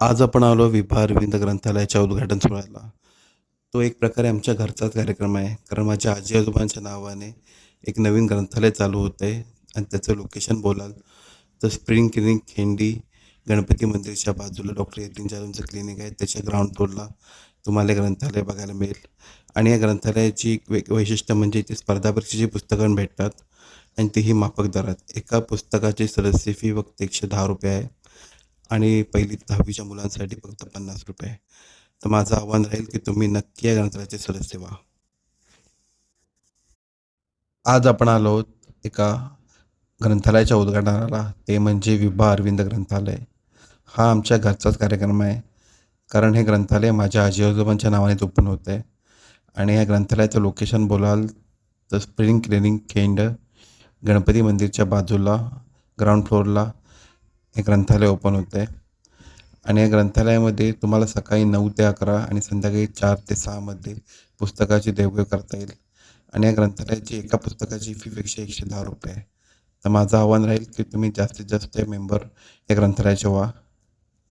आज आपण आलो विभा अरविंद ग्रंथालयाच्या उद्घाटन सोहळ्याला. तो एक प्रकारे आमच्या घरचाच कार्यक्रम आहे. कारण माझ्या आजी-आजोबांच्या नावाने एक नवीन ग्रंथालय चालू होतं आहे आणि त्याचं लोकेशन बोलाल तर स्प्रिंग क्लिनिक खिंडी गणपती मंदिरच्या बाजूला डॉक्टर यतीन जाधवचं क्लिनिक आहे. त्याच्या ग्राउंड फ्लोअरला तुम्हाला हे ग्रंथालय बघायला मिळेल. आणि या ग्रंथालयाची एक वैशिष्ट्य म्हणजे इथे स्पर्धा परीक्षेची पुस्तकं भेटतात आणि तीही माफक दरात. एका पुस्तकाची सदस्य फी फक्त ₹110 आहे आणि 1ली ते 10वीच्या मुलांसाठी फक्त ₹50. तर माझं आव्हान राहील की तुम्ही नक्की या ग्रंथालयाचे सदस्य व्हा. आज आपण आलो आहोत एका ग्रंथालयाच्या उद्घाटनाला, ते म्हणजे विभा अरविंद ग्रंथालय. हा आमच्या घरचाच कार्यक्रम आहे. कारण हे ग्रंथालय माझ्या आजी-आजोबांच्या नावाने ओपन होत आहे आणि या ग्रंथालयाचं लोकेशन बोलाल तर स्प्रिंग क्लिनिक खिंड गणपती मंदिरच्या बाजूला ग्राउंड फ्लोअरला हे ग्रंथालय ओपन होतं आहे. आणि या ग्रंथालयामध्ये तुम्हाला सकाळी 9 ते 11 आणि संध्याकाळी 4 ते 6 मध्ये पुस्तकाची देवघेव करता येईल. आणि या ग्रंथालयाची एका पुस्तकाची फी पेक्षा ₹110 आहे. तर माझं आव्हान राहील की तुम्ही जास्तीत जास्त मेंबर या ग्रंथालयाचे व्हा.